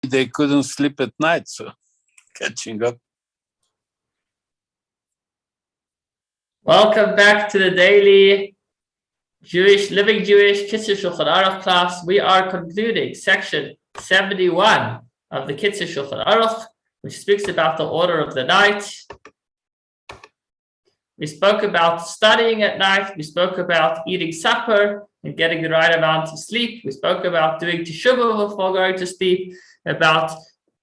they couldn't sleep at night, so catching up. Welcome back to the daily Living Jewish Kitzur Shulchan Aruch class. We are concluding section 71 of the Kitzur Shulchan Aruch, which speaks about the order of the night. We spoke about studying at night. We spoke about eating supper and getting the right amount of sleep. We spoke about doing teshuvah before going to sleep, about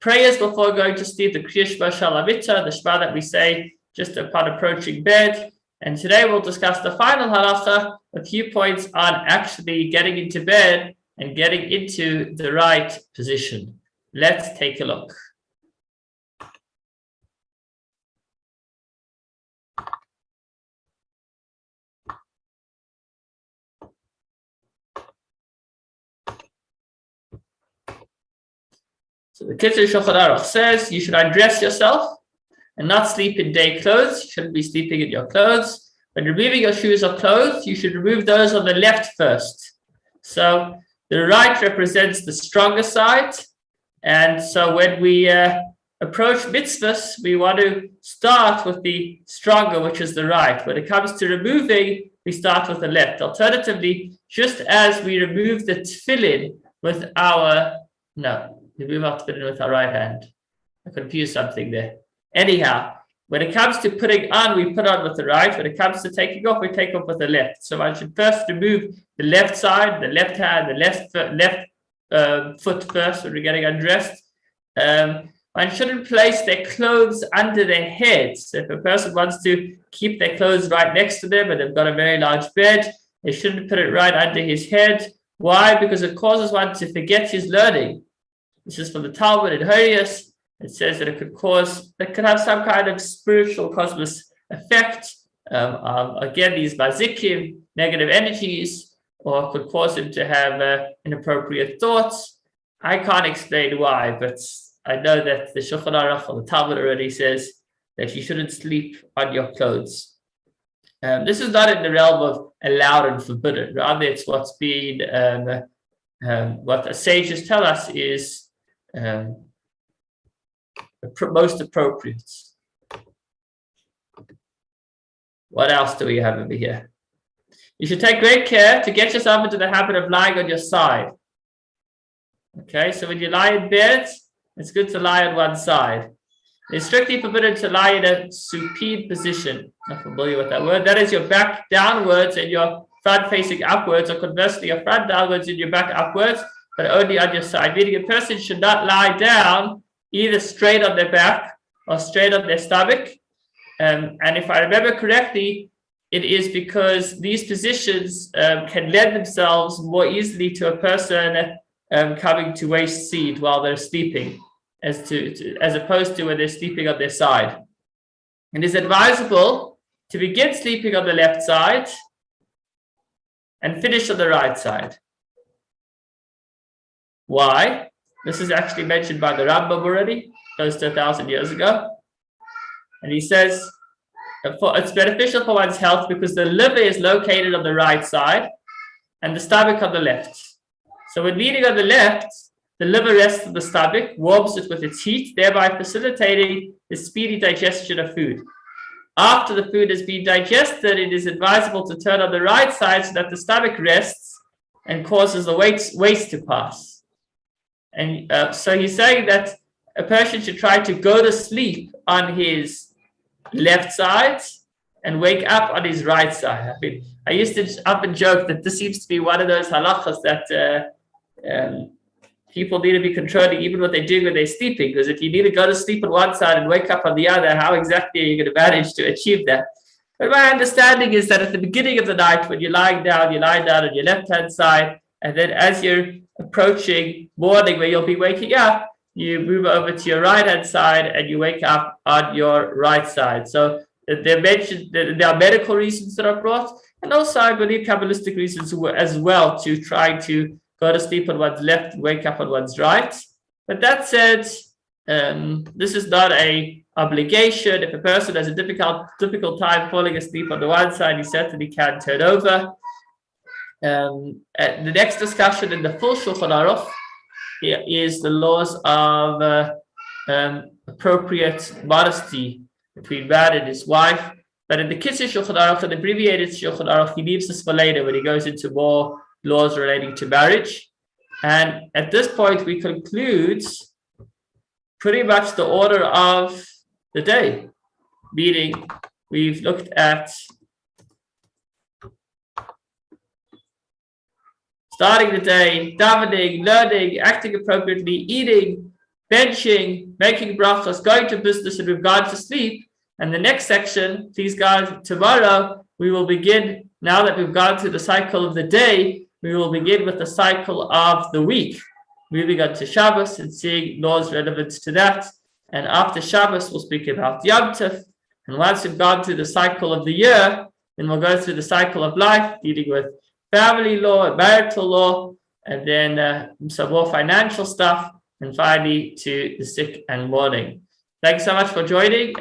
prayers before going to sleep, the Kriya Shema Shalavita, the Shema that we say just upon approaching bed. And today we'll discuss the final halacha, a few points on actually getting into bed and getting into the right position. Let's take a look. So the Kitzur Shulchan Aruch says you should undress yourself and not sleep in day clothes. You shouldn't be sleeping in your clothes. When removing your shoes or clothes, you should remove those on the left first. So the right represents the stronger side. And so when we approach mitzvahs, we want to start with the stronger, which is the right. When it comes to removing, we start with the left. Alternatively, just as we remove the tefillin with our, we move our tefillin with our right hand. I confused something there. Anyhow, when it comes to putting on, we put on with the right. When it comes to taking off, we take off with the left. So I should first remove the left side, the left hand, the left foot first when we're getting undressed. One shouldn't place their clothes under their heads. So if a person wants to keep their clothes right next to them and they've got a very large bed, they shouldn't put it right under his head. Why? Because it causes one to forget his learning. This is from the Talmud in Horius. It says that it could have some kind of spiritual cosmos effect. Again, these bazikim, negative energies, or could cause him to have inappropriate thoughts. I can't explain why, but I know that the Shulchan Aruch or the Talmud already says that you shouldn't sleep on your clothes. This is not in the realm of allowed and forbidden. Rather, it's what's been, what the sages tell us is most appropriate. What else do we have over here? You should take great care to get yourself into the habit of lying on your side. Okay, so when you lie in bed, it's good to lie on one side. It's strictly forbidden to lie in a supine position. Not familiar with that word. That is your back downwards and your front facing upwards, or conversely, your front downwards and your back upwards, but only on your side. Meaning a person should not lie down either straight on their back or straight on their stomach. And if I remember correctly, it is because these positions can lend themselves more easily to a person coming to waist seat while they're sleeping, as opposed to when they're sleeping on their side. It is advisable to begin sleeping on the left side and finish on the right side. Why? This is actually mentioned by the Rambam already, close to 1,000 years ago. And he says, it's beneficial for one's health because the liver is located on the right side and the stomach on the left. So when eating on the left, the liver rests on the stomach, warms it with its heat, thereby facilitating the speedy digestion of food. After the food has been digested, it is advisable to turn on the right side so that the stomach rests and causes the waste to pass. And so he's saying that a person should try to go to sleep on his left side and wake up on his right side. I mean, I used to up and joke that this seems to be one of those halachas that people need to be controlling even what they're doing when they're sleeping. Because if you need to go to sleep on one side and wake up on the other, how exactly are you going to manage to achieve that? But my understanding is that at the beginning of the night, when you're lying down, you lie down on your left-hand side. And then as you're approaching morning where you'll be waking up, you move over to your right-hand side and you wake up on your right side. So they're mentioned, there are medical reasons that are brought, and also I believe Kabbalistic reasons as well, to try to go to sleep on one's left and wake up on one's right. But that said, this is not a obligation. If a person has a difficult time falling asleep on the one side, he certainly can turn over. The next discussion in the full Shulchan Aruch is the laws of appropriate modesty between man and his wife. But in the Kitzur Shulchan Aruch, an abbreviated Shulchan Aruch, he leaves this for later when he goes into more laws relating to marriage. And at this point, we conclude pretty much the order of the day, meaning we've looked at starting the day, davening, learning, acting appropriately, eating, benching, making brachas, going to business, and we've gone to sleep. And the next section, please God, tomorrow we will begin, now that we've gone through the cycle of the day, we will begin with the cycle of the week, moving on to Shabbos and seeing laws relevant to that. And after Shabbos, we'll speak about Yom Tov. And once we've gone through the cycle of the year, then we'll go through the cycle of life, dealing with family law and marital law, and then some more financial stuff, and finally to the sick and mourning. Thanks so much for joining.